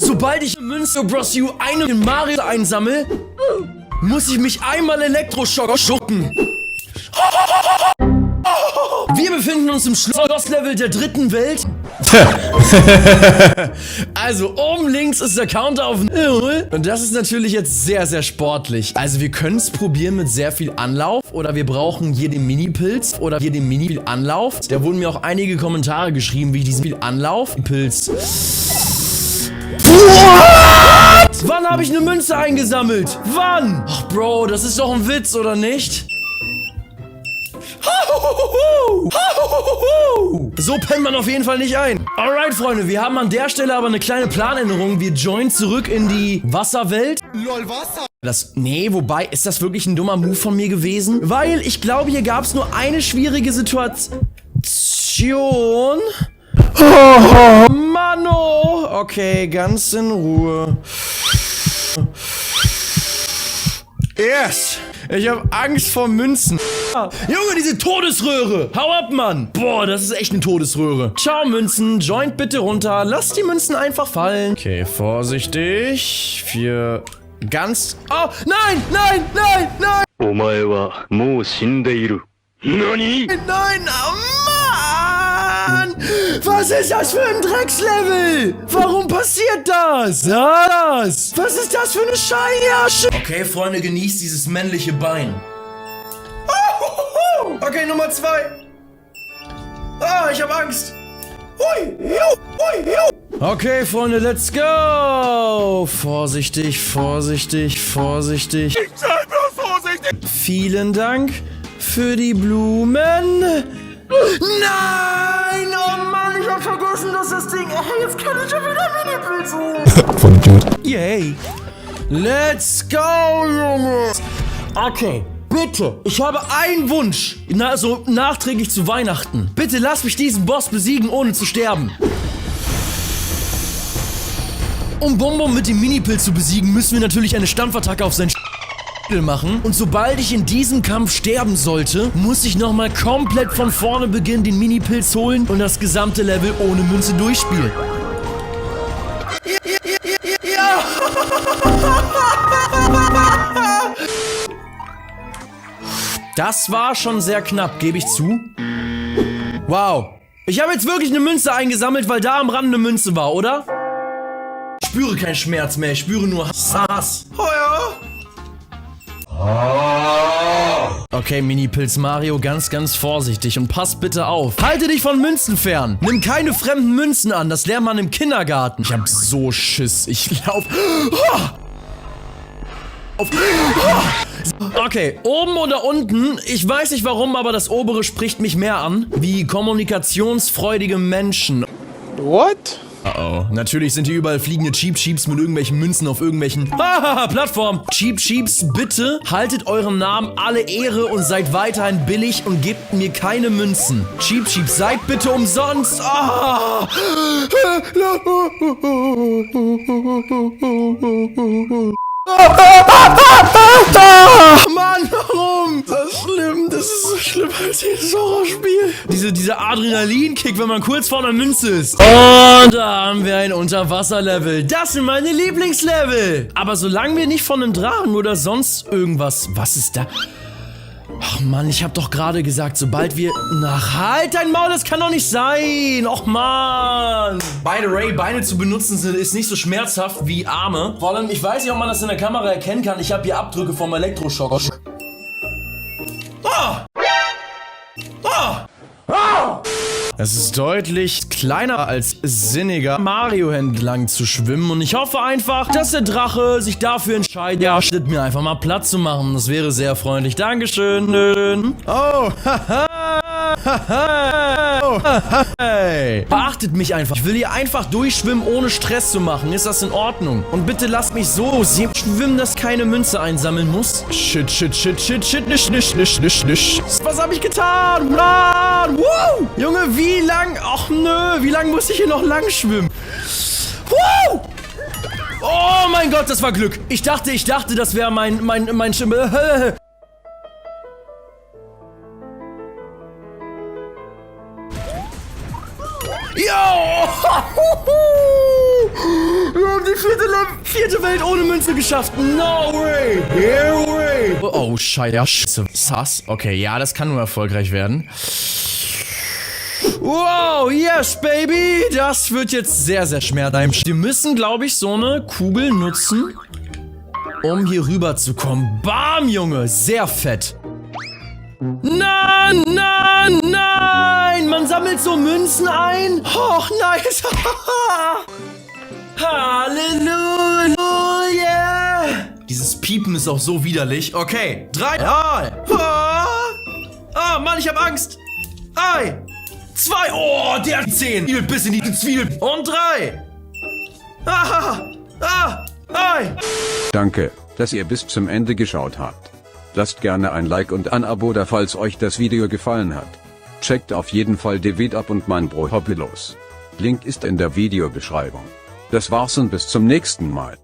Sobald ich Münze Bros. U eine in Mario einsammle, muss ich mich einmal Elektroschock schucken. Wir befinden uns im Schlosslevel der dritten Welt. Also oben links ist der Counter auf 0. Und das ist natürlich jetzt sehr, sehr sportlich. Also wir können es probieren mit sehr viel Anlauf. Oder wir brauchen hier den Mini-Pilz. Oder hier den Mini-Anlauf. Da wurden mir auch einige Kommentare geschrieben, wie ich diesen viel Anlauf-Pilz... Wann habe ich eine Münze eingesammelt? Wann? Ach Bro, das ist doch ein Witz, oder nicht? So pennt man auf jeden Fall nicht ein. Alright, Freunde, wir haben an der Stelle aber eine kleine Planänderung. Wir joinen zurück in die Wasserwelt. LOL, Wasser. Nee, wobei, ist das wirklich ein dummer Move von mir gewesen? Weil ich glaube, hier gab es nur eine schwierige Situation. Oh, Mano. Okay, ganz in Ruhe. Yes. Ich habe Angst vor Münzen. Junge, diese Todesröhre. Hau ab, Mann. Boah, das ist echt eine Todesröhre. Ciao, Münzen. Joint bitte runter. Lasst die Münzen einfach fallen. Okay, vorsichtig. Ganz... Oh, nein, nein, nein, nein. お前はもう死んでいる。何？ Nein, oh Mann! Was ist das für ein Dreckslevel? Warum passiert das? Was ist das für eine Scheiße? Okay, Freunde, genießt dieses männliche Bein. Okay, Nummer 2. Ah, ich hab Angst. Hui, Okay, Freunde, let's go. Vorsichtig, vorsichtig, vorsichtig. Ich sei bloß vorsichtig. Vielen Dank für die Blumen. Nein! Oh Mann, ich hab vergessen, dass das Ding... Hey, jetzt kann ich schon wieder Mini-Pilz holen. Voll Idiot. Yay. Let's go, Junge. Okay, bitte. Ich habe einen Wunsch. Also nachträglich zu Weihnachten. Bitte lass mich diesen Boss besiegen, ohne zu sterben. Um Bonbon mit dem Mini-Pilz zu besiegen, müssen wir natürlich eine Stampfattacke auf seinen machen. Und sobald ich in diesem Kampf sterben sollte, muss ich nochmal komplett von vorne beginnen, den Mini-Pilz holen und das gesamte Level ohne Münze durchspielen. Ja! Das war schon sehr knapp, gebe ich zu. Wow. Ich habe jetzt wirklich eine Münze eingesammelt, weil da am Rand eine Münze war, oder? Ich spüre keinen Schmerz mehr, ich spüre nur Hass. Oh ja. Okay, Mini-Pilz Mario, ganz, ganz vorsichtig und pass bitte auf. Halte dich von Münzen fern. Nimm keine fremden Münzen an, das lernt man im Kindergarten. Ich hab so Schiss, ich lauf... Okay, oben oder unten, ich weiß nicht warum, aber das obere spricht mich mehr an. Wie kommunikationsfreudige Menschen. What? Oh, natürlich sind hier überall fliegende Cheap Sheeps mit irgendwelchen Münzen auf irgendwelchen Plattformen. Cheap Sheeps, bitte haltet eurem Namen alle Ehre und seid weiterhin billig und gebt mir keine Münzen. Cheap Sheeps, seid bitte umsonst. Mann, warum? Das ist schlimm. Das ist so schlimm als jedes Horrorspiel. Dieser Adrenalinkick, wenn man kurz vor einer Münze ist. Und da haben wir ein Unterwasserlevel. Das sind meine Lieblingslevel. Aber solange wir nicht von einem Drachen oder sonst irgendwas... Was ist da? Ach Mann, ich hab doch gerade gesagt, sobald wir... Halt dein Maul, das kann doch nicht sein. Och Mann. By the way, Beine zu benutzen ist nicht so schmerzhaft wie Arme. Vor allem, ich weiß nicht, ob man das in der Kamera erkennen kann. Ich habe hier Abdrücke vom Elektroschock. Es ist deutlich kleiner als sinniger, Mario entlang zu schwimmen und ich hoffe einfach, dass der Drache sich dafür entscheidet, ja, mir einfach mal Platz zu machen. Das wäre sehr freundlich. Dankeschön. Oh, hey. Beachtet mich einfach. Ich will hier einfach durchschwimmen, ohne Stress zu machen. Ist das in Ordnung? Und bitte lasst mich so schwimmen, dass keine Münze einsammeln muss. Shit. Was habe ich getan? Mann. Woo! Junge, wie lang? Ach nö, wie lang muss ich hier noch lang schwimmen? Woo! Oh mein Gott, das war Glück. Ich dachte, das wäre mein Schimmel. Yo! Ja, die Vierte Welt ohne Münze geschafft. No way. Here way. Oh, Scheiße. Sass. Okay, ja, das kann nur erfolgreich werden. Wow, yes, baby. Das wird jetzt sehr, sehr schmerzhaft. Wir müssen, glaube ich, so eine Kugel nutzen, um hier rüber zu kommen. Bam, Junge. Sehr fett. Nein, nein, nein. Man sammelt so Münzen ein. Oh, nice. Halleluja. Dieses Piepen ist auch so widerlich. Okay, 3. Ah, Mann, ich hab Angst. 2. Oh, der 10. Bis in die Zwiebel. Und 3. Danke, dass ihr bis zum Ende geschaut habt. Lasst gerne ein Like und ein Abo da, falls euch das Video gefallen hat. Checkt auf jeden Fall David ab und mein Bro Hobbylos. Link ist in der Videobeschreibung. Das war's und bis zum nächsten Mal.